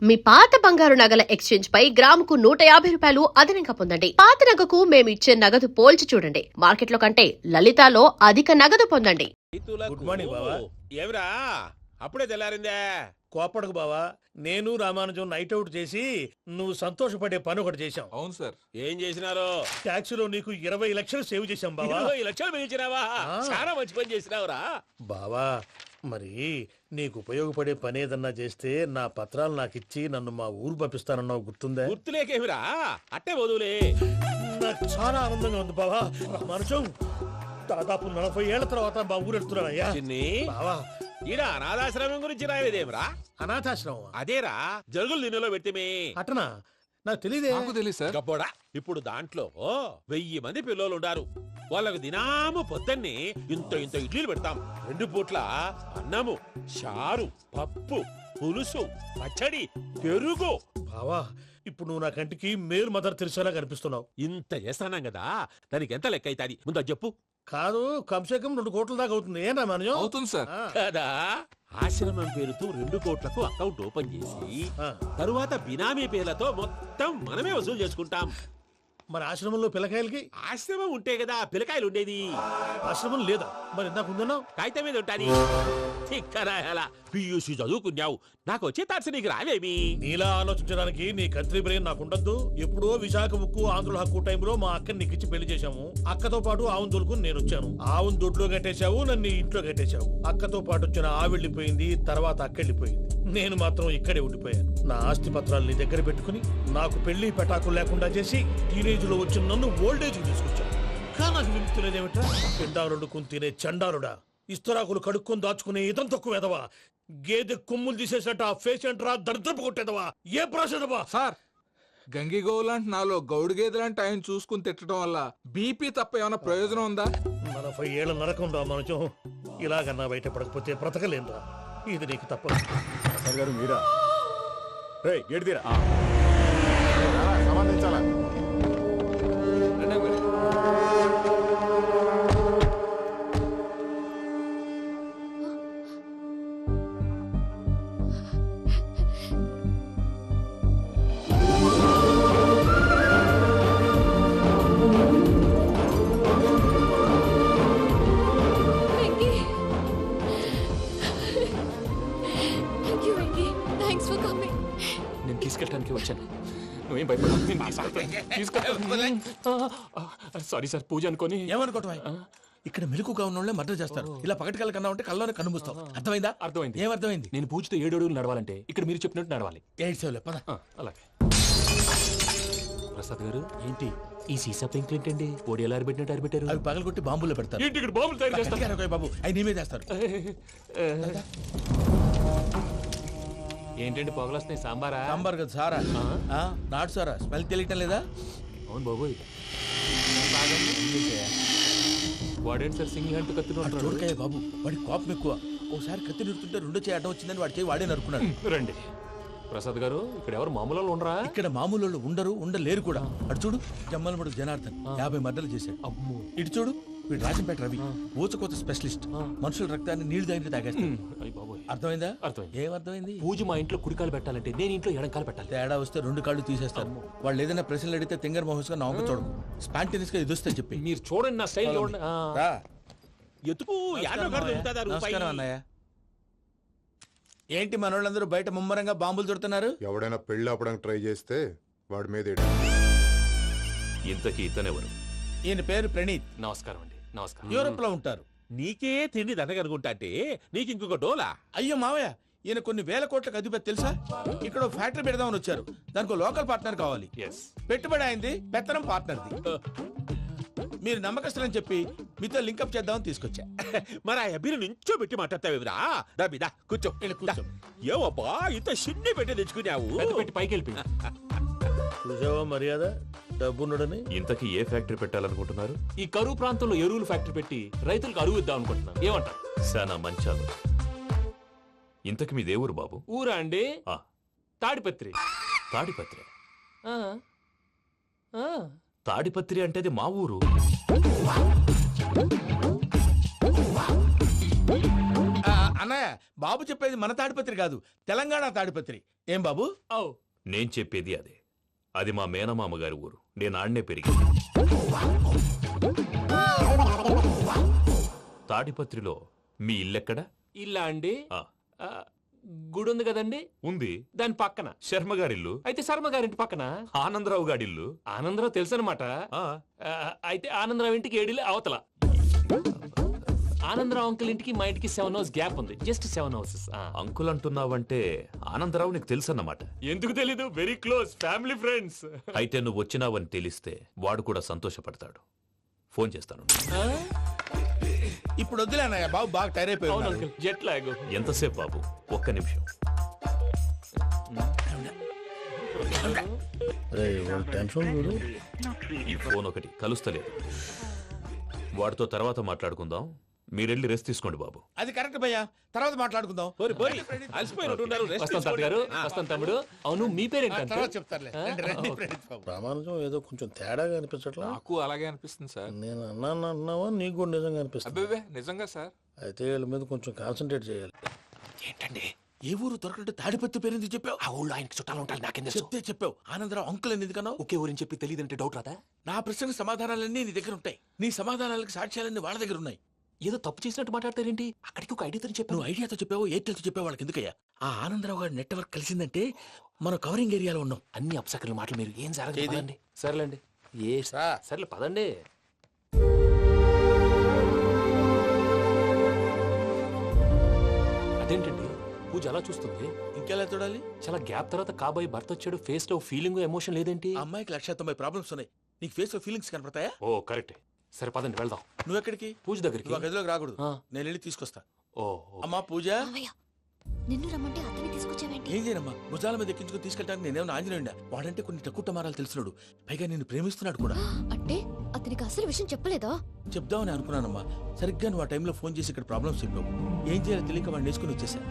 మీ పాత బంగారు నగల ఎక్స్చేంజ్ పై గ్రాముకు 150 రూపాయలు అదనంగా పొందండి. పాత నగకు మేమిచ్చే నగదు పోల్చి చూడండి. మార్కెట్లో కంటే లలితాలో అధిక నగదు పొందండి. గుడ్ మార్నింగ్ బావా. ఏమిరా అప్పుడే తెల్లారిందే? కోపడకు బావా, నేను రామానుజం నైట్ అవుట్ చేసి నువ్వు సంతోషపడే పని ఒకటి చేశాం. అవును సార్. ఏం చేసినారు? ట్యాక్సీలో నీకు 20 లక్షలు సేవ్ చేశాం బావా. 20 లక్షలు మిగిల్చినావా? చాలా మంచి పని చేసినావురా బావా, మరి నీకు ఉపయోగపడే పని ఏదన్నా చేస్తే నా పత్రాలు నాకిచ్చి నన్ను మా ఊరు పంపిస్తానన్నావు, గుర్తుందా? గుర్తులేకేమిరా, అట్టే వదులే. నాకు చాలా ఆనందంగా ఉంది బావా. రామానుజం, దాదాపు 40 ఏళ్ల తర్వాత మా ఊరు వెళ్తున్నానయ్యా. చిన్ని బావా, ఈడ అనాథాశ్రమం గురించి రాయలేదేమిరా? అనాథాశ్రమం అదేరా జరుగులు దీనిలో పెట్టిమే. అటనా? నాకు తెలియదే. నాకు తెలియదు సార్. గబ్బోడా, ఇప్పుడు దాంట్లో 1000 మంది పిల్లలు ఉండారు. వాళ్ళకు దినాము పొద్దున్నే ఇంత ఇంత ఇడ్లీలు పెడతాం. 2 పూట్ల అన్నము, చారు, పప్పు, పులుసు, పచ్చడి, పెరుగు. బావా, ఇప్పుడు నువ్వు నా కంటికి మేలు మదర్ తెరిసేలా కనిపిస్తున్నావు. ఇంత చేస్తానం కదా, దానికి ఎంత లెక్క అవుతుంది ముందు అది చెప్పు. కాదు, కంసే కం 2 కోట్ల దాకా అవుతుంది. ఏం రామానుజం? అవుతుంది సార్. కదా, ఆశ్రమం పేరుతో 2 కోట్లకు అకౌంట్ ఓపెన్ చేసి తరువాత బినామీ పేర్లతో మొత్తం మనమే వసూలు చేసుకుంటాం. మరి ఆశ్రమంలో పిల్లకాయలకి? ఆశ్రమం ఉంటే కదా పిల్లకాయలు ఉండేది. ఆశ్రమం లేదా? మరి ఇందాక ఉందన్నావు. కాగితం మీద ఉంటాది. పియూసీ చదువుకున్నావు, నాకు వచ్చే తాట్స్ నీకు రావేమి? నీలా ఆలోచించడానికి నీ కంట్రీ బ్రెయిన్ నాకు ఉండద్దు. ఎప్పుడో విశాఖ ఉక్కు ఆంధ్రుల హక్కు టైంలో మా అక్కని నీకిచ్చి పెళ్లి చేశాము. అక్కతో పాటు ఆవును దొడుకుని నేను వచ్చాను. ఆవును దొడ్లో కట్టేశావు, నన్ను ఇంట్లో కట్టేశావు. అక్కతో పాటు వచ్చిన ఆవిళ్ళిపోయింది, తర్వాత అక్కెళ్ళిపోయింది. నేను మాత్రం ఇక్కడే ఉండిపోయాను. నా ఆస్తి పత్రాలు నీ దగ్గర పెట్టుకుని నాకు పెళ్లి పెటాకులు లేకుండా చేసి టీనేజ్ లో వచ్చిన నన్ను ఓల్డేజ్ తీసుకొచ్చాను. కానీ నాకు విముక్తులేదేమిట్రా? పిండారుడుకుని తినే చండారుడా, ఇస్తరాకులు కడుక్కొని దాచుకునే ఇతం తక్కువ ఎదవా, గేదె కొమ్ములు తీసేసట ఆ పేషెంట్ రా దరిద్రపు కొట్టేదవా, ఏ ప్రాసెదవా? సార్, గంగిగోవులాంటి నాలో గౌడు గేదెలాంటి ఆయన చూసుకుని తిట్టడం వల్ల బీపీ తప్ప ఏమైనా ప్రయోజనం ఉందా? 40 ఏళ్ల నరకం రా మనచం. ఇలాగన్నా బయటపడకపోతే బ్రతకలేనురా. ఇది నీకు తప్పదు. గారు మీరా? రేయ్, గేట్ తీరా. సంబంధించాలా? నేను తీసుకెళ్ళడానికి వచ్చాను. నువ్వేం భయపడవు. సారీ సార్, పూజ అనుకోని. ఏమనుకోవటం? ఇక్కడ మెలుకుగా ఉన్న వాళ్ళే మర్డర్ చేస్తారు. ఇలా పగటి కళ్ళ కన్నా ఉంటే కళ్ళలోనే కనుమూస్తావు. అర్థమైందా? అర్థమైంది. ఏమర్థమైంది? నేను పూజతో 7 అడుగులు నడవాలంటే ఇక్కడ మీరు చెప్పినట్టు నడవాలి. 8 సేవలే పద. అలాగే. ప్రసాద్ గారు, ఏంటి ఈ సీసా పెంకులు ఏంటండి? పొడి ఎలా అరబెట్టినట్టు అరబెట్టారు? అవి పగలగొట్టి బాంబుల్లో పెడతారు. ఏంటి ఇక్కడ బాంబులు తయారు చేస్తారు? గట్టిగా అరవై బాబు, అవి నీమే చేస్తారు. ఏంటండి పొగలు వస్తున్నాయి? సాంబారా? సాంబార్ కదా సారా. నాటు సారా. స్మెల్ తెలియటం లేదా? అవును బాబోయ్. వాడేంటి సార్ సింగిల్ హ్యాండ్ కత్తిని? చూడకాయ బాబు, వాడి కోపం ఎక్కువ. ఒకసారి కత్తి నిరుతుంటే 2 చేయి అడ్డం వచ్చిందని వాడి చేయి వాడే నరుకున్నాడు. రండి ప్రసాద్ గారు, ఇక్కడ ఎవరు మామూలు వాళ్ళు ఉండరా? ఇక్కడ మామూలు వాళ్ళు ఉండరు, ఉండలేరు కూడా. అటు చూడు, జమ్మలమడు జనార్దన్ 50 మర్డర్లు చేశాడు. అమ్మో. ఇటు చూడు, వీడు రాజంపేట రవి ఊచకోత స్పెషలిస్ట్. మనుషుల రక్తాన్ని నీళ్లు దగ్గర తాగేస్తాడు. అర్థమైందా? అర్థమైంది. ఏమర్థమైంది? పూజ మా ఇంట్లో కుడికాలు పెట్టాలంటే నేను ఇంట్లో ఎడంకాలు పెట్టాలి. తేడా వస్తే 2 కాళ్ళు తీసేస్తారు. వాళ్ళు ఏదైనా ప్రశ్నలు అడిగితే తింగర్ మహోస్ గా నవ్వు చూడకు. స్పాంటినియస్ గా ఎదుస్తా చెప్పి. మీరు చూడండి, నా స్టైల్ చూడండి. రా. ఎతుకు యాడో కాడ దొరుకుతుందా రూపాయి? నమస్కారం అన్నయ్య. ఏంటి మనోళ్ళందరూ బయట ముమ్మరంగా బాంబులు దొరుకుతున్నారు? ఎవడైనా పెళ్లి ఆపడానికి ట్రై చేస్తే వాడి మీద ఇంతకీ ఇతనెవరు? ఈయన పేరు ప్రణీత్. నమస్కారం అండి. నమస్కారం. యూరోప్ లో ఉంటారు. నీకే తిండి దండగనుకుంటా అంటే నీకు ఇంకొక డోలా? అయ్యో మావయ్య, ఈయన కొన్ని వేల కోట్లకు అధిపతి తెలుసా? ఇక్కడ ఫ్యాక్టరీ పెడదామని వచ్చారు. దానికి లోకల్ పార్ట్నర్ కావాలి. పెట్టుబడి అయింది, పెత్తనం పార్ట్నర్ది. మీరు నమ్మకస్తులని చెప్పి మీతో లింకప్ చేద్దామని తీసుకొచ్చా. మరి ఆ అబ్బిని నుంచో పెట్టి మాట్లాడతావేమిరా? దాబిదా కూర్చో. ఏవబ్బా ఇంత సిన్ని పెట్టి తెచ్చుకున్నావు? పెట్టి పైకి వెళ్ళి. చూసావా మర్యాద, డబ్బున్నడని. ఇంతకీ ఏ ఫ్యాక్టరీ పెట్టాలనుకుంటున్నారు? ఈ కరువు ప్రాంతంలో ఎరువులు ఫ్యాక్టరీ పెట్టి రైతులకు అరువు ఇద్దాం అనుకుంటున్నాను. ఏమంటారు? శానా మంచాలు. ఇంతకి మీ దేవురు బాబు? ఊరా అండి? తాడిపత్రి. తాడిపత్రి? ఆ. ఆ. తాడిపత్రి అంటే అది మా ఊరు. అన్నయ్య, బాబు చెప్పేది మన తాడిపత్రి కాదు, తెలంగాణ తాడిపత్రి. ఏం బాబు? ఓ నేను చెప్పేది అదే. అది మా మేనమామ గారి ఊరు. నేను ఆడనే పెరిగింది. తాడిపత్రిలో మీ ఇల్లెక్కడ? ఇల్లా అండి? ఆ, ఆ, గుడి ఉంది కదండి, ఉంది. దాని పక్కన. శర్మ గారిల్లు. అయితే శర్మ గారింటి పక్కన ఆనందరావు గారిల్లు. ఆనందరావు తెలుసు అనమాట. ఆ, అయితే ఆనందరావు ఇంటికి 7 అవతల. ఆనందరావు అంకుల్ ఇంటికి మా ఇంటికి 7 hours గ్యాప్ ఉంది. Just 7 houses. అంకుల్ అంటున్నావంటే ఆనందరావు నీకు తెలుసన్నమాట. ఎందుకు తెలీదు? Very close family friends. అయితే నువ్వు వచ్చినావని తెలిస్తే వాడు కూడా సంతోషపడతాడు. ఫోన్ చేస్తాను. ఇప్పుడు వద్దులే అన్నయ్య, బాబు బాగా టైర్ అవును అయిపోయి అంకుల్, జెట్ లాగ్. ఎంతసేపు బాబు? ఒక్క నిమిషం. ఈ ఫోన్ ఒకటి కలుస్తలేదు. వాడితో తర్వాత మాట్లాడుకుందాం. మీరెళ్ళి రెస్ట్ తీసుకోండి బాబు. అది కరెక్ట్ భయ్యా, తర్వాత మాట్లాడుకుందాం. అలసిపోయినట్టున్నారు, rest వస్తాం తాత గారు, వస్తాం తమ్ముడు. అవును, మీ పేరేంటి తర్వాత అంకుల్? చెప్తారులే. రండి, రండి, ఫ్రెండ్స్ బాబు. ప్రామాణికం ఏదో కొంచెం తేడాగా అనిపించట్లా. నాకు అలాగే అనిపిస్తుంది సార్. నేను అన్నావా నీకు కూడా నిజంగా అనిపిస్తుంది. అబ్బే నిజంగా సార్. అయితే వీళ్ళ మీద కొంచెం కాన్సన్ట్రేట్ చేయాలి. ఏంటండి ఏ ఊరు దొరకట్టు తాడిపత్రి పేరు ఎందుకు చెప్పావు? ఆ ఊళ్ళో ఆయనకి చుట్టాలు ఉంటారు, నాకేం తెలుసు? చెప్తే చెప్పావు. ఆనందరావు అంకుల్ అని ఎందుకన్నావు? ఒకే ఊరిని చెప్పి తెలియదంటే డౌట్ రాదా? నా ప్రశ్నకు సమాధానాలన్నీ నీ దగ్గర ఉంటాయి. నీ సమాధానాలకు సాక్ష్యాలన్నీ వాళ్ళ దగ్గర ఉన్నాయి. ఏదో తప్పు చేసినట్టు మాట్లాడతారేంటి? అక్కడికి ఒక ఐడియాతో చెప్పాను. నువ్వు ఐడియాతో చెప్పావు, ఎయిర్టెల్తో చెప్పావు, వాళ్ళకి ఎందుకయ్యా? ఆ ఆనందరావు గారి నెట్వర్క్ కలిసిందంటే మనం కవరింగ్ ఏరియాలో ఉన్నాం. అన్ని అప్సకర్ల మాటలు మీరు ఏం ఏది? జరగదు. సర్లేండి. సర్లే పదండి. అదేంటండి పూజ అలా చూస్తుంది? ఇంకెలా చూడాలి? చాలా గ్యాప్ తర్వాత కాబోయే భర్త వచ్చాడు, ఫేస్ లో ఫీలింగ్ ఎమోషన్ లేదేంటి? ఆ అమ్మాయికి 190 ప్రాబ్లమ్స్ ఉన్నాయి. నీకు ఫేస్ లో ఫీలింగ్స్ కనపడతాయా? ఓ కరెక్ట్. సరే పదండి వెళ్దాం. నువ్వు ఎక్కడికి? పూజ దగ్గరికి. నువ్వు ఆ గదిలోకి రాకూడదు. ఆ. నేను వెళ్ళి తీసుకొస్తా. ఓ అమ్మా పూజ, మావయ్య, నిన్ను రమ్మంటే అతన్ని తీసుకొచ్చావేంటి? ఏం చేయనమ్మా, భుజాల మీద ఎక్కించుకుని తీసుకెళ్ళడానికి నేనేమన్నా ఆంజనేయుడా? వాడంటే కొన్ని తక్కువ టమారాలు తెలిసినాడు, పైగా నిన్ను ప్రేమిస్తున్నాడు కూడా. అంటే అతనికి అసలు విషయం చెప్పలేదా? చెప్దామని అనుకున్నానమ్మా, సరిగ్గా నువ్వు ఆ టైంలో ఫోన్ చేసి ఇక్కడ ప్రాబ్లమ్స్ చెప్పావు. ఏం చేయాలో తెలియక వాడిని వేసుకుని వచ్చేసా.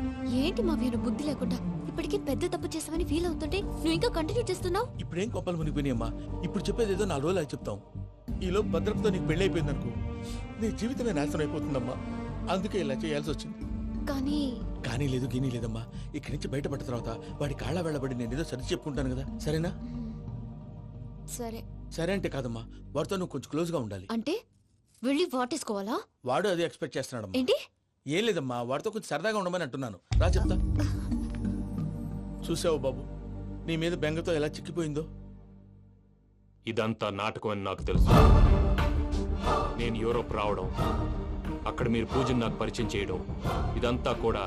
ఏంటి మావయ్య నువ్వు బుద్ధి లేకుండా ఇప్పటికీ పెద్ద తప్పు చేసావని ఫీల్ అవుతుంటే నువ్వు ఇంకా కంటిన్యూ చేస్తున్నావు? ఇప్పుడేం కొప్పలు మునిగిపోయినాయమ్మా. ఇప్పుడు చెప్పేది ఏదో 4 రోజులు అది చెప్తాం. ఈలో భద్రతతో నీకు పెళ్లి అయిపోయింది అనుకో, నీ జీవితమే నాశనం అయిపోతుందమ్మా. అందుకే ఇలా చేయాల్సి వచ్చింది. కానీ కానీ లేదు, గీనీ లేదమ్మా. ఇక్కడి నుంచి బయటపడ్డ తర్వాత వాడి కాళ్ళ వెళ్ళబడి నేను ఏదో సరి చెప్పుకుంటాను కదా, సరేనా? సరే. సరే అంటే కాదమ్మా, వాడితో నువ్వు కొంచెం క్లోజ్ గా ఉండాలి. అంటే వెళ్ళి వాటేసుకోవాలా? వాడు అది ఎక్స్పెక్ట్ చేస్తున్నాడమ్మా. ఏంటి? ఏం లేదమ్మా, వాడితో కొంచెం సరదాగా ఉండమని అంటున్నాను. రా చెప్తా. చూసావు బాబు, నీ మీద బెంగతో ఎలా చిక్కిపోయిందో. ఇదంతా నాటకం అని నాకు తెలుసు. నేను యూరోప్ రావడం, అక్కడ మీరు పూజను నాకు పరిచయం చేయడం, ఇదంతా కూడా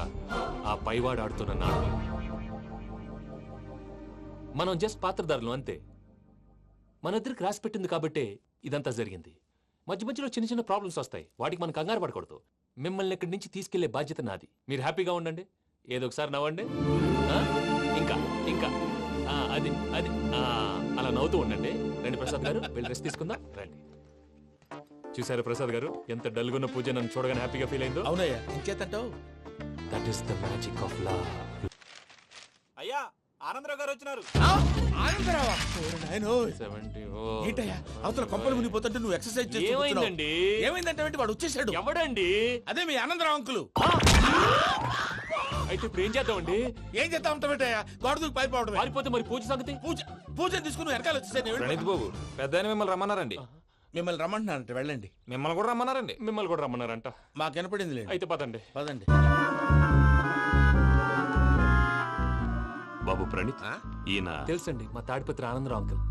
ఆ పైవాడు ఆడుతున్న నాటకం. మనం జస్ట్ పాత్రధారులు అంతే. మన ఇద్దరికి రాసి పెట్టింది కాబట్టే ఇదంతా జరిగింది. మధ్య మధ్యలో చిన్న చిన్న ప్రాబ్లమ్స్ వస్తాయి, వాటికి మనం కంగారు పడకూడదు. మిమ్మల్ని ఇక్కడి నుంచి తీసుకెళ్లే బాధ్యత నాది. మీరు హ్యాపీగా ఉండండి, ఏదో ఒకసారి నవ్వండి. ఆ? ఇంకా ఇంకా అది అది అలా నవ్వుతూ ఉండండి. రండి ప్రసాద్ గారు, వెళ్ళి రెస్ట్ తీసుకుందాం. రండి. చూసారు ప్రసాద్ గారు, ఎంత డల్గున్న పూజ నన్ను చూడగానే హ్యాపీగా ఫీల్ అయిందో. అవునయ్యా, ఇంకేతంటావు? That is the magic of love. అయ్యా, ఆనందరావు గారు వచ్చినారు. ఆనందరావా? ఓరి నాయనోయ్. 70. ఏంటయ్యా, అవతల కొంపలు మునిగిపోతుంటే నువ్వు ఎక్సర్సైజ్ చేస్తూ కూర్చున్నావు. ఏమైందండి? ఏమైందంటే వాడు వచ్చేసాడు. ఎవడండి? అదే మీ ఆనందరావు అంకులు. అయితే ఇప్పుడు ఏం చేద్దామండి? ఏం చేస్తా ఉంటావేటయ్యా, గోడ దూకి పైపోవడమే. పారిపోతే మరి పూజ సంగతి? పూజ తీసుకుని వెనకాల వచ్చేసాను. ప్రణీత్ బాబు, పెద్ద మిమ్మల్ని రమ్మన్నారండి. మిమ్మల్ని రమ్మంటున్నారంటే వెళ్ళండి. మిమ్మల్ని కూడా రమ్మన్నారండి. మిమ్మల్ని కూడా రమ్మన్నారంట. మాకు వినపడింది లేదు. అయితే పదండి. పదండి. బాబు ప్రణీత్, ఈయన తెలుసండి, మా తాడిపత్రి ఆనందరావు అంకుల్.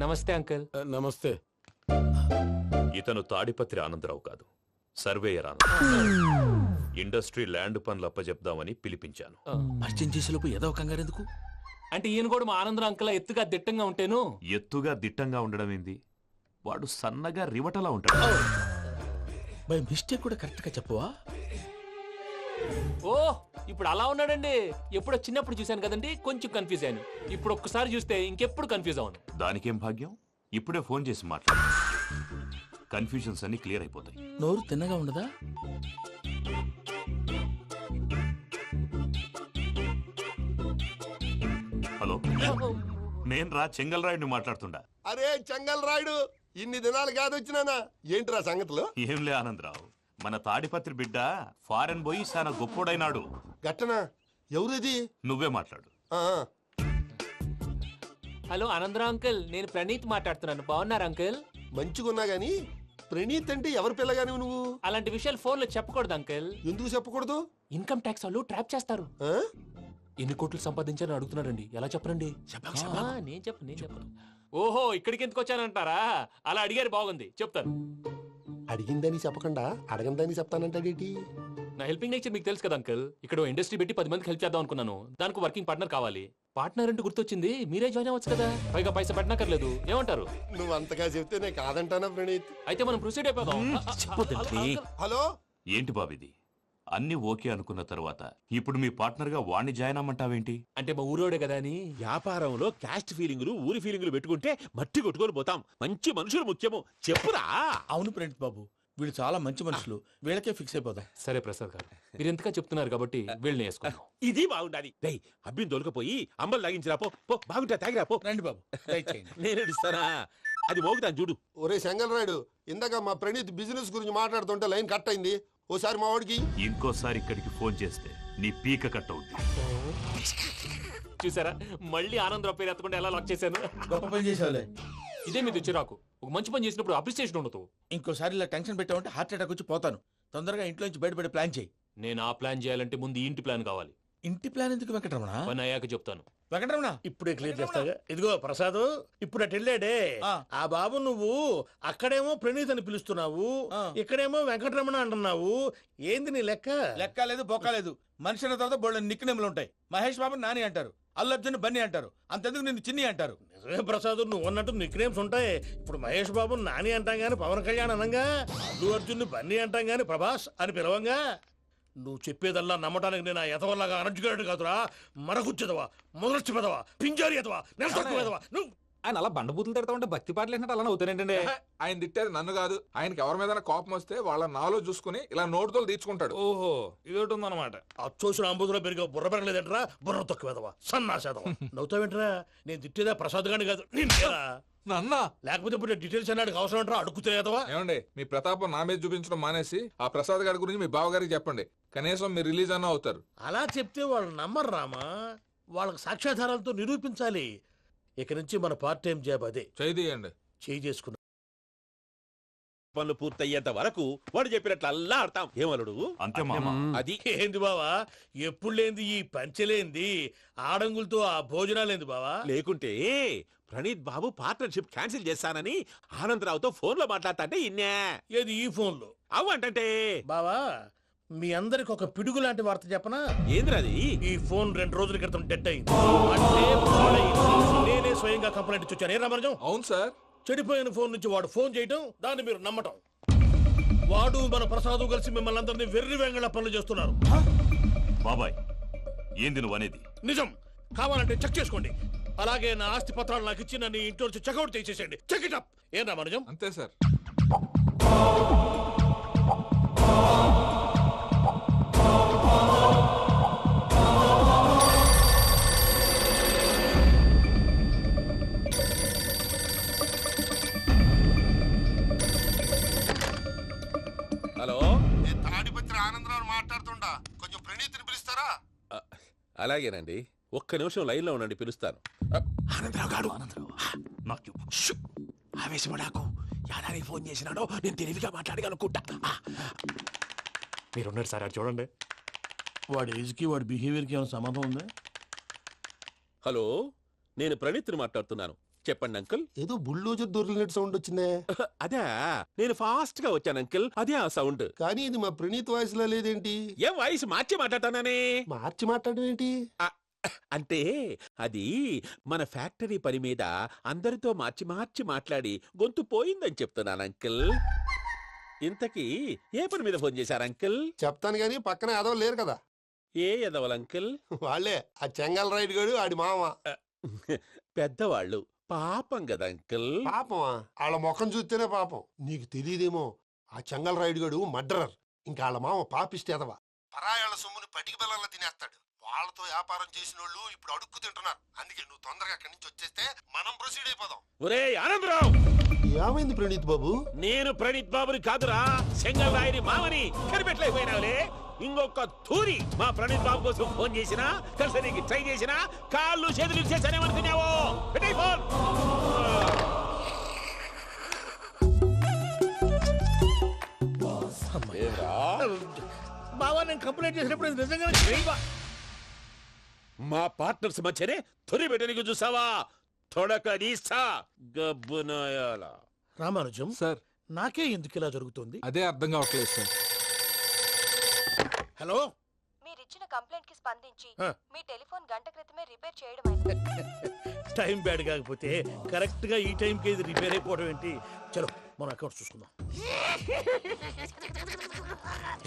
నమస్తే అంకుల్. నమస్తే. ఇతను తాడిపత్రి ఆనందరావు కాదు, సర్వేయర్ ఆనందరావు. ఇండస్ట్రీ ల్యాండ్ పనులు అప్పచెప్దామని పిలిపించాను. పరిచయం చేసేలోపు ఏదో కంగారు ఎందుకు? అంటే ఈయన కూడా మా ఆనందరావు అంకుల్ ఎత్తుగా దిట్టంగా ఉంటేను. ఎత్తుగా దిట్టంగా ఉండడం ఏంది, వాడు సన్నగా రివటలా ఉంటాడు. బై మిస్టేక్ కూడా కరెక్ట్ గా చెప్పవా? ఓ ఇప్పుడు అలా ఉన్నాడండి. ఎప్పుడో చిన్నప్పుడు చూశాను కదండి, కొంచెం కన్ఫ్యూజ్ అయ్యాను. ఇప్పుడు ఒక్కసారి చూస్తే ఇంకెప్పుడు కన్ఫ్యూజ్ అవ్వను. దానికేం భాగ్యం, ఇప్పుడే ఫోన్ చేసి మాట్లాడు. కన్ఫ్యూజన్స్ అన్ని క్లియర్ అయిపోతాయి. నోరు తిన్నగా ఉండదా? హలో, నేను రా చెంగల్రాయుడిని మాట్లాడుతుండా. అరే చెంగల్ రాయుడు, ఇన్ని దినాలు కాదు వచ్చినానా? ఏంట్రా సంగతులు? ఏంలే ఆనందరావు, మన తాడిపత్రి బిడ్డ ఫారెన్ పోయి చాలా గొప్పోడైనాడు. గట్టనా ఎవరిది? నువ్వే మాట్లాడు. హలో ఆనందరావు అంకుల్, నేను ప్రణీత్ మాట్లాడుతున్నాను. బాగున్నారు అంకుల్? మంచిగున్నా గాని ప్రణీత్ అంటే ఎవరి పిల్లగాని నువ్వు? అలాంటి విషయాలు ఫోన్లో చెప్పకూడదు అంకుల్. ఎందుకు చెప్పకూడదు? ఇన్కమ్ ట్యాక్స్ వాళ్ళు ట్రాప్ చేస్తారు. ఆ? ఎన్ని కోట్లు సంపాదించాలని అడుగుతున్నారండి. ఎలా చెప్పరండి? నేను చెప్పను. ఓహో, ఇక్కడికి ఎందుకు వచ్చానంటారా? అలా అడిగారు, బాగుంది, చెప్తాను. అడిగిందని చెప్పకుండా అడగందని చెప్తానంటాడేటి? నా హెల్పింగ్ నేచర్ మీకు తెలుసు కదా అంకుల్. ఇక్కడ ఇండస్ట్రీ పెట్టి 10 మందికి హెల్ప్ చేద్దాం అనుకున్నాను. దానికి వర్కింగ్ పార్ట్నర్ కావాలి. పార్ట్నర్ అంటే గుర్తొచ్చింది, మీరే జాయిన్ అవ్వచ్చు కదా. పైగా పైసా పెట్టనక్కర్లేదు. ఏమంటారు? నువ్వు అంతగా చెప్తే నేను కాదంటానా ప్రణీత్? అయితే మనం ప్రొసీడ్ అయిపోదాం. హలో, ఏంటి బాబిది? అన్ని ఓకే అనుకున్న తర్వాత ఇప్పుడు మీ పార్ట్నర్ గా వాణ్ణి జాయిన్ అమ్మంటావేంటి? అంటే మా ఊరోడే కదా అని. వ్యాపారంలో క్యాస్ట్ ఫీలింగులు, ఊరి ఫీలింగులు పెట్టుకుంటే మట్టి కొట్టుకొని పోతాం. మంచి మనుషులు ముఖ్యము. చెప్పురా. అవును ప్రణీత్ బాబు, వీళ్ళు చాలా మంచి మనుషులు. వీళ్ళకే ఫిక్స్ అయిపోదాం. సరే ప్రసాద్ గారు, మీరు ఎంతగా చెప్తున్నారు కాబట్టి వీళ్ళని వేసుకుందాం. ఇది బాగుండాలి. డై అబ్బిని దొలకపోయి అంబలు తాగించిరా పో. పో బాగుంటా తాగిరా పో. రండి బాబు, దయచేయండి. నేను ఇస్తానా? అది మోగుతాను చూడు. ఒరే చెంగల్ రాయుడు, ఇందాక మా ప్రణీత్ బిజినెస్ గురించి మాట్లాడుతుంటే లైన్ కట్ అయింది. ఓసారి మా వాడికి ఇంకోసారి ఇక్కడికి ఫోన్ చేస్తే నీ పీక కట్ అవుద్ది. చూసారా, మళ్ళీ ఆనందరావు పేరు ఎత్తకుండా ఎలా లాక్ చేశాను. గొప్ప పని చేసేవాళ్ళే. ఇదే మీద చిరాకు. ఒక మంచి పని చేసినప్పుడు అప్రిసియేషన్ ఉండదు. ఇంకోసారి ఇలా టెన్షన్ పెట్టామంటే హార్ట్ అటాక్ వచ్చి పోతాను. తొందరగా ఇంట్లో నుంచి బయటపడే ప్లాన్ చేయి. నేను ఆ ప్లాన్ చేయాలంటే ముందు ఈ ఇంటి ప్లాన్ కావాలి. ఇంటి ప్లాన్ ఎందుకు వెంకటరమణ? పని అయ్యాక చెప్తాను. వెంకటరమణ, ఇప్పుడే క్లియర్ చేస్తాగా. ఇదిగో ప్రసాద్, ఇప్పుడు అటు వెళ్ళాడే ఆ. ఆ బాబు, నువ్వు అక్కడేమో ప్రణీత్ అని పిలుస్తున్నావు, ఆ. ఇక్కడేమో వెంకటరమణ అంటున్నావు. ఏంది నీ లెక్క? లెక్క లేదు, బొక్క లేదు. మనిషి అన్న తర్వాత బోళ్ళ నిక్నెములు ఉంటాయి. మహేష్ బాబు నాని అంటారు, అల్లు అర్జున్ బన్నీ అంటారు, అంతెందుకు నిన్ను చిన్ని అంటారు. నిజమే ప్రసాద్, నువ్వు అన్నట్టు నిక్నేమ్స్ ఉంటాయి. ఇప్పుడు మహేష్ బాబు నాని అంటాం గాని పవన్ కళ్యాణ్ అనంగా, అల్లు అర్జున్ బన్నీ అంటాం గాని ప్రభాస్ అని పిలవంగా. నువ్వు చెప్పేదల్లా నమ్మటానికి నేను ఎతవల్లాగా అనర్జుకేటెడ్ కాదురా. మరగుచ్చదవా, మొదలచ్చి పెదవా, పింజారి ఎదవా, నెలసొక్కుదవా నువ్వు. ఆయన అలా బండబూతులు తిడతా ఉంటే భక్తి పాటలు ఏంటంటే అలా అవుతానంటే. ఆయన తిట్టేది నన్ను కాదు. ఆయనకి ఎవరి మీద కోపం వస్తే వాళ్ళ నాలో చూసుకుని ఇలా నోటుతో తీర్చుకుంటాడు. ఓహో, ఇదొకటి ఉందన్నమాట. అచ్చోసిన అంబుధులో పెరిగే బుర్ర పెరగలేదంటరా, బుర్ర తొక్కువేదవా, సన్నాసేదవా. నవ్వుతావేంట్రా? నేను తిట్టేదా ప్రసాద్ గాని కాదు, నిన్నేరా. నన్న లేకపోతే ఇప్పుడు డీటెయిల్స్ అన్నాడు అవసరం అంటారా? అడుగుతాయేదవా. ఏమండి, మీ ప్రతాపం నా మీద చూపించడం మానేసి ఆ ప్రసాద్ గారి గురించి మీ బావగారికి చెప్పండి. కనీసం మీరు రిలీజ్ అన్న అవుతారు. అలా చెప్తే వాళ్ళు నమ్మరు రామా. వాళ్ళకి సాక్ష్యాధారాలతో నిరూపించాలి. ఇక నుంచి మన పార్ట్ టైం జాబ్ అదే. చేయండి. చేయి చేసుకున్నా పనులు పూర్తయ్యేంత వరకు వాడు చెప్పినట్లు అల్లా ఆడతాం. ఏమలుడు? అంతే మామ. అది ఏంది బావా, ఎప్పుడు లేంది ఈ పంచలేంది, ఆడంగులతో ఆ భోజనాలేంది బావా? లేకుంటే ప్రణీత్ బాబు పార్ట్నర్షిప్ క్యాన్సిల్ చేస్తానని ఆనందరావుతో ఫోన్ లో మాట్లాడతాంటే ఇన్నే. ఏది ఈ ఫోన్లో? అవు అంటే బావా, మీ అందరికి ఒక పిడుగు లాంటి వార్త చెప్పనా? ఏంద్రది? ఈ ఫోన్ 2 రోజుల క్రితం డెడ్ అయింది. అంటే పాడైంది. నేనే స్వయంగా కంప్లైంట్ ఇచ్చి వచ్చాను. ఏ రామరాజం? అవును సార్. చెడిపోయిన ఫోన్ నుంచి వాడు ఫోన్ చేయటం, దాన్ని మీరు నమ్మటం. వాడు మన ప్రసాదు కలిసి మిమ్మల్ని అందరినీ వెర్రి వెంగళ పనులు చేస్తున్నారు. బాబాయ్, ఏంది నువ్వు అనేది? నిజం. కావాలంటే చెక్ చేసుకోండి. అలాగే నా ఆస్తి పత్రాలు నాకు ఇచ్చి నన్ను ఇంట్లో నుంచి చెక్అౌట్ చేసేసండి. Check it up. ఏం రామరాజం? అంతే సార్. హలో, తాడిపత్రి ఆనందరావు మాట్లాడుతుండా, కొంచెం ప్రణీత్ని పిలుస్తారా? అలాగేనండి. ఒక్క నిమిషం లైన్ లో ఉండండి, పిలుస్తాను. ఆనందరావు గాడు. నాకు ఆవేశపడాకు. యాదానికి ఫోన్ చేసినాడో నేను తెలివిగా మాట్లాడగలనుకుంటా. మీరున్నారు సార్, అది చూడండి. వాడి ఏజ్కి వాడి బిహేవియర్కి ఏమైనా సంబంధం ఉందా? హలో, నేను ప్రణీత్ని మాట్లాడుతున్నాను. చెప్పండి అంకుల్. ఏదో బుల్డోజర్ దొరికినట్టు సౌండ్ వచ్చిందే. అదే, నేను ఫాస్ట్ గా వచ్చాను అంకుల్. అదే ఆ సౌండ్. కానీ ఇది మా ప్రణీత్ వాయిస్ లో లేదేంటి? ఏం వాయిస్ మార్చి మాట్లాడతాననే? మార్చి మాట్లాడడం ఏంటి? అంటే అది మన ఫ్యాక్టరీ పని మీద అందరితో మార్చి మార్చి మాట్లాడి గొంతు పోయిందని చెప్తున్నాను అంకుల్. ఇంతకీ ఏ పని మీద ఫోన్ చేశారు అంకుల్? చెప్తాను గానీ పక్కన ఏదో లేరు కదా. ఏ ఎదవలు అంకుల్? వాళ్ళే ఆ చెంగల్ రైడ్ గడు ఆడి మామ. పెద్దవాళ్ళు, పాపం కదా అంకుల్. పాపమా? వాళ్ళ ముఖం చూస్తేనే పాపం. నీకు తెలియదేమో, ఆ చెంగల్ రైడ్ గడు మర్డరర్. ఇంకా వాళ్ళ మామ పాపిస్తేదవా. పరాయాళ్ళ సొమ్ముని పటికి బెల్లంలో తినేస్తాడు. వాళ్ళతో వ్యాపారం చేసిన వాళ్ళు ఇప్పుడు అడుక్కు తింటున్నారు. అందుకే నువ్వు తొందరగా అక్కడి నుంచి వచ్చేస్తే మనం ప్రొసీడ్ అయిపోదాం. ఒరే ఆనందరావు, ఏమైంది ప్రణీత్ బాబు? నేను ప్రణీత్ బాబుని కాదురా, సెంగల్ రాయని మామని కనిపెట్టలేకపోయినావులే. ఇంకొక తూరి మా ప్రణీత్ బాబు కోసం ఫోన్ చేసినా, కలిసి ట్రై చేసినా, కాళ్ళు చేతులు చేశానేమనుకున్నావో. పెట్టేయ్ ఫోన్. బావా నేను కంప్లైంట్ చేసినప్పుడు ఇది నిజంగా మా పార్ట్నర్స్ మధ్యనే తొలి పెట్టడానికి చూసావా? తొడక నీస్తా గబ్బునాయాల. రామానుజం సార్ నాకే ఎందుకు ఇలా జరుగుతుంది? అదే అర్థం కావట్లేదు సార్. హలో, మీరిచ్చిన కంప్లైంట్ కి స్పందించి ఆ. మీ టెలిఫోన్ గంట క్రితమే రిపేర్ చేయడం అయింది. టైం బ్యాడ్ కాకపోతే కరెక్ట్ గా ఈ టైం కి ఇది రిపేర్ అయిపోవడం ఏంటి? చలో మన అకౌంట్ చూసుకుందాం.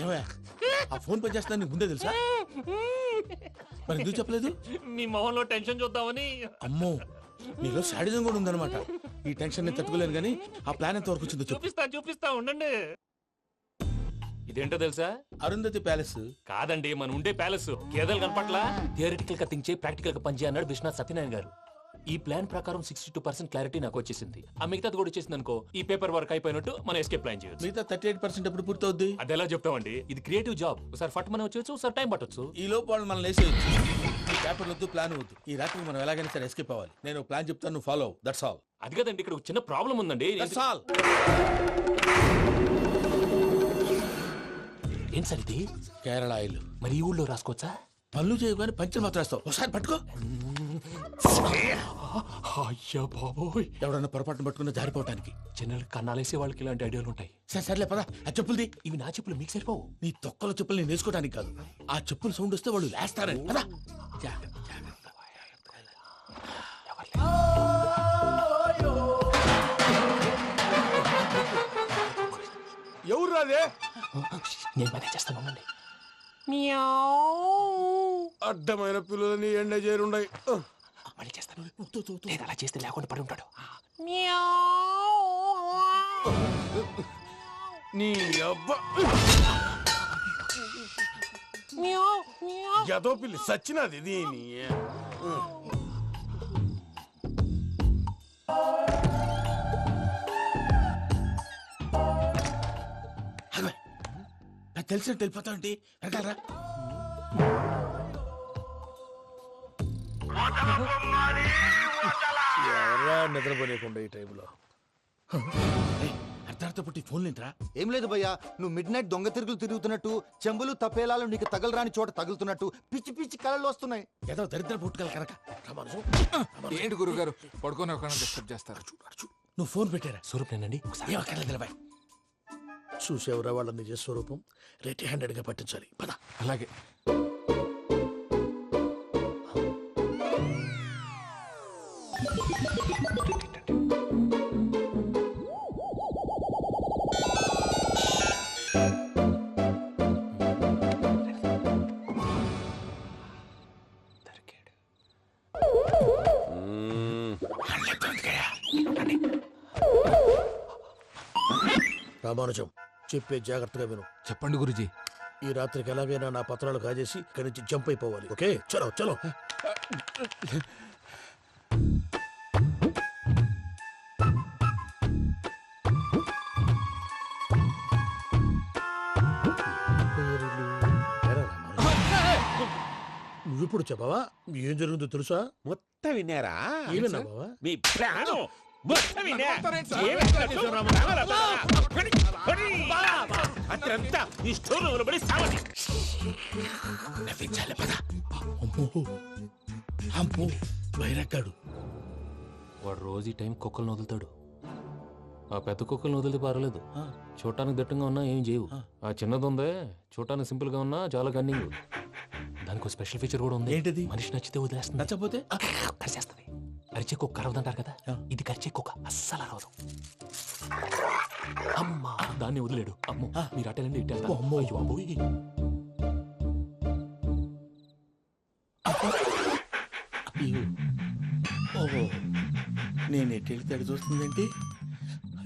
ఏమయ్య, ఆ ఫోన్ పని చేస్తున్నా నీకు ముందే తెలుసా? మరి ఎందుకు చెప్పలేదు? మీ మొహంలో టెన్షన్ చూద్దామని. అమ్మో, నీలో శాడిజం కూడా ఉందన్నమాట. ఈ టెన్షన్ ని తట్టుకోలేను కానీ ఆ ప్లాన్ ఎంత వరకు వచ్చిందో చెప్పు. చూపిస్తా ఉండండి. ఇదేంటో తెలుసా? అరుంధతి ప్యాలెస్. కాదండి, మన ఉండే ప్యాలెస్. గేదెలు కనపట్లా? థియరిటికల్ గా థింక్ చేయి, ప్రాక్టికల్ గా పనిచేయ అన్నాడు విశ్వనాథ్ సత్యనారాయణ గారు. ఈ ప్లాన్ ప్రకారం 62% క్లారిటీ నాకు వచ్చేసింది. ఆ మిగతాది కూడా వచ్చేసింది అనుకో, ఈ పేపర్ వర్క్ అయిపోయినట్టు మనం ఎస్కేప్ ప్లాన్ చేయొచ్చు. మిగతా 38% ఎప్పుడు పూర్తవుద్ది? అది ఎలా చెప్తామండి? ఇది క్రియేటివ్ జాబ్. ఒకసారి ఫట్ మనం వచ్చేయచ్చు, ఒకసారి టైం పట్టొచ్చు. ఈ లోపు వాళ్ళు మనం లేసేయచ్చు. ఈ పేపర్ వద్దు, ప్లాన్ వద్దు. ఈ రాత్రికి మనం ఎలాగైనా సరే ఎస్కేప్ అవ్వాలి. నేను ప్లాన్ చెప్తాను, నువ్వు ఫాలో. That's all. అది కదండి, ఇక్కడ ఒక చిన్న ప్రాబ్లం ఉందండి. That's all. ఏం సార్ ఇది? కేరళ ఆయిల్. మరి ఈ ఊళ్ళో రాసుకోవచ్చా? పనులు చేయగానే పంచర్ మాత్రం వేస్తావు. ఒకసారి పట్టుకో. అయ్యా బాబోయ్, ఎవడన్నా పొరపాటున పట్టుకున్న జారిపోవటానికి. జనరల్ కన్నాలేసే వాళ్ళకి ఇలాంటి ఐడియాలు ఉంటాయి. సరే సర్లే పదా, ఆ చెప్పులది. ఇవి నా చెప్పులు మీకు సరిపోవు. నీ తొక్కల చెప్పులు నేను వేసుకోవడానికి కాదు, ఆ చెప్పులు సౌండ్ వస్తే వాళ్ళు లేస్తారని. పదా. ఎవరు రాదే? నేను మేనేజ్ చేస్తాను, ఉండండి. అడ్డమైన పిల్లలని ఎండ చేరుండయి. మళ్ళీ చేస్తాను. లేదు, అలా చేస్తే లేకుండా పడి ఉంటాడు. నీ అబ్బా ఎదో పిల్లి సచ్చినది దీని. నాకు తెలిసినట్టు వెళ్ళిపోతా ఉంటే వెనకాలరా. ఎవరా నిద్రపోలేకుండా ఈ టైంలో? అర్ధార్థ పుట్టి ఫోన్ లేంట్రా. ఏం లేదు భయ్యా, నువ్వు మిడ్ నైట్ దొంగ తిరుగులు తిరుగుతున్నట్టు, చెంబులు తపేలాలు నీకు తగలరాని చోట తగులుతున్నట్టు పిచ్చి పిచ్చి కళలు వస్తున్నాయి. ఏదో దరిద్ర పుట్టుకల కనుక. ఏంటి గురుగారు పడుకొని ఒక డిస్టర్బ్ చేస్తారు? నువ్వు ఫోన్ పెట్టారా? స్వరూప్ నేనండి. ఏం అక్కర్లేదు నిలబాయ్. చూసేవరా వాళ్ళ నిజ స్వరూపం. రెట్టి హ్యాండెడ్ గా పట్టించాలి. పద. అలాగే. రామానుజం చెప్పే జాగ్రత్తగా విను. చెప్పండి గురుజీ. ఈ రాత్రికి ఎలాగైనా నా పత్రాలు కాజేసి ఇక్కడి నుంచి జంప్ అయిపోవాలి. ఓకే, చలో చలో. నువ్విప్పుడు చెప్పవా ఏం జరుగుతుందో తెలుసా? మొత్తం విన్నారా? ఏమన్నా బావా? మీ ప్లాను మొత్తం విన్నా. అత్రంతా ఈ స్టోర్ రూమ్ లో పడి సావని. నవ్వించాలి పద. అమ్మో అమ్మో, బైరక్కాడు. వాడు రోజు ఈ టైం కుక్కలను వదులుతాడు. ఆ పెద్ద కుక్కలను వదిలితే పర్వాలేదు, చూడటానికి దట్టంగా ఉన్నా ఏం చేయవు. ఆ చిన్నది ఉందే, చూడటానికి సింపుల్ గా ఉన్నా చాలా కన్నింగ్. దానికి ఒక స్పెషల్ ఫీచర్ కూడా ఉంది. ఏంటిది? మనిషి నచ్చితే వదిలేస్తుంది, నచ్చపోతే కరిచేస్తుంది. అరిచే కుక్క అరవదంటారు కదా, ఇది కరిచే కుక్క అస్సలు అరవదు. అమ్మా, దాన్ని వదిలేడు. అమ్మో, మీరు అటెండి ఇటు. అమ్మో అబ్బోయ్. ఓహో, నేను ఎటు వెళ్తాడు చూస్తుందేంటి?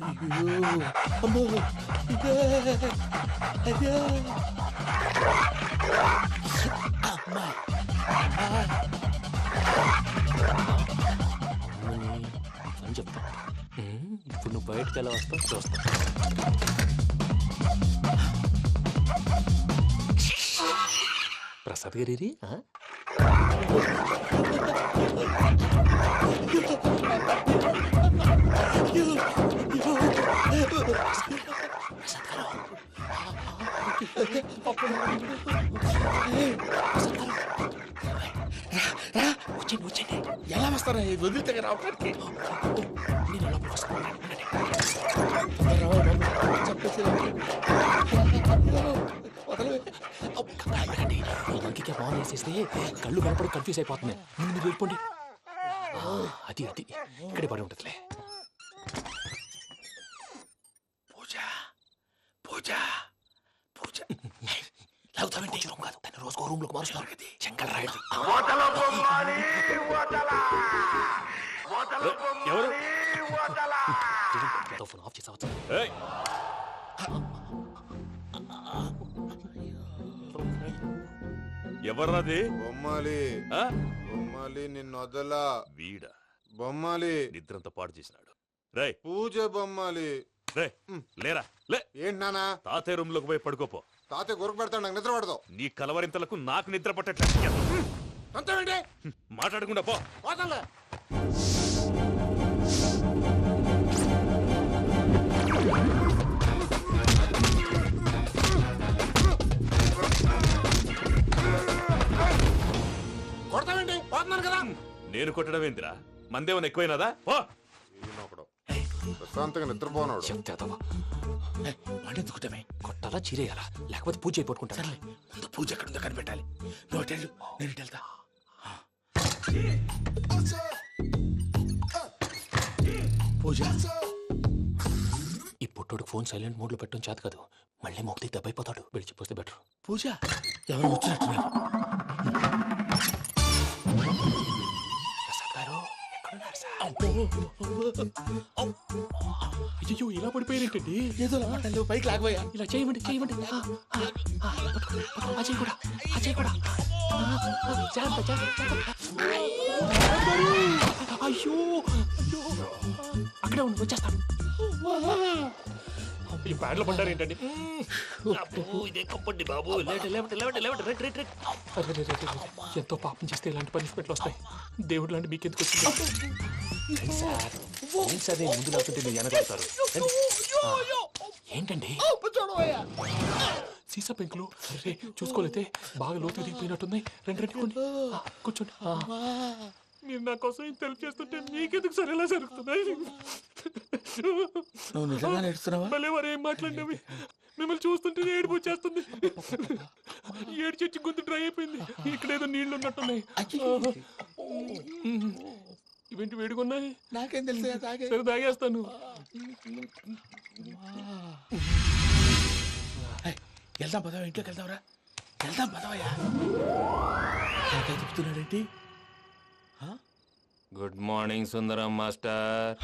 అయ్యో అమ్మో, ఇదే అదే. అమ్మా అని చెప్తా. ఇప్పుడు నువ్వు బయటకు ఎలా వస్తా చూస్తా. ప్రసాద్ గారి వచ్చండి ఎలా వస్తారా వదిలితే రావడానికి నేను లోపల వస్తాను. ఇంకే బాగా వేసేస్తే కళ్ళు కనపడి కన్ఫ్యూజ్ అయిపోతున్నాయి. ముందు మీరు వెళ్ళిపోండి. అది అది ఇక్కడే పడి ఉంటుందిలే. పూజ పూజ పూజ లాగుతామంటే రూమ్ కాదు, తను రోజుకో రూమ్ లోకి మారుస్తున్నారు కదా. శంకర్ రాయుడు ఎవరు ఫోన్ ఆఫ్ చేసావచ్చు. ఏయ్! ఎవర్రాది? బొమ్మాలి ఆ? బొమ్మాలి నిన్ను వదలా. వీడా బొమ్మాలి నిద్రంతా పాడు చేసినాడు. రేయ్ పూజ బొమ్మాలి. రే లేరా లే. ఏంటి నానా? తాతయ్య రూమ్ లోకి పోయి పడుకోపో. తాతయ్య గురకు పెడతాడు, నాకు నిద్ర పడదు. నీ కలవరింతలకు నాకు నిద్ర పట్టట్లేదు. అంతేంటి మాట్లాడకుండా పో. పోతాలే. కొడతావేంటి? పోతున్నాను కదా. నేను కొట్టడం ఏందిరా? మందేమన్నా ఎక్కువైనదా? పో. ప్రశాంతంగా నిద్రపోనాడు. వాడెందుకుంటామే? కొట్టాలా చీరేయాలా లేకపోతే పూజ అయిపోట్టుకుంటా. సర్లే ముందు పూజ ఎక్కడుందో కనిపెట్టాలి. నువ్వు అటెళ్ళు, నేను ఇటు వెళ్తా. పూజ ఈ పుట్టోడికి ఫోన్ సైలెంట్ మోడ్ లో పెట్టడం చేత కాదు. మళ్ళీ మొక్కి దెబ్బైపోతాడు. విడిచిపోతే బెటర్. పూజ ఎవరు వచ్చినట్టున్నారు? ప్రసాద్ గారు ఎక్కడున్నారు సార్? అయ్యో ఇలా పడిపోయినట్టండి. ఏదో మాటలు పైకి లాగబోయా. ఇలా చేయమండి చేయమండి. అజయ్ కూడా అజయ్ కూడా. జాగ్రత్త, జాగ్రత్త. అయ్యో అయ్యో అక్కడే ఉండి వచ్చేస్తాను. ఈ బ్యాడ్లో పడ్డారు ఏంటండి? ఇదే కప్పండి బాబు. ఎంతో పాపం చేస్తే ఇలాంటి పనిష్మెంట్లు వస్తాయి. దేవుడు లాంటి మీకెందుకు వచ్చింది సార్? ఏం సార్ ముందు లేకుంటే మీరు వెనకాడతారు ఏంటండి? సీసా పెంకులు రే చూసుకోలేతే బాగా లోతు దిగిపోయినట్టున్నాయి. రెండు రెండు కూర్చోండి. మీరు నా కోసం ఇంత హెల్ప్ చేస్తుంటే మీకెందుకు సరే ఎలా జరుగుతున్నాయి? నువ్వు నిజంగా నేర్చుతున్నావా? మళ్ళీ వారు ఏం మాట్లాడినవి మిమ్మల్ని చూస్తుంటే ఏడుపు వచ్చేస్తుంది. ఏడు చెట్టు గొంతు డ్రై అయిపోయింది. ఇక్కడ ఏదో నీళ్లు ఉన్నట్టున్నాయి. ఇవేంటి వేడుకున్నాయి? నాకేం తెలుసు. సరే తాగేస్తాను. వెళ్దాం పదవా, ఇంట్లోకి వెళ్దాంరా. వెళ్దాం పదవయ్యా. చెప్తున్నాడేంటి? గుడ్ మార్నింగ్ సుందరం మాస్టర్.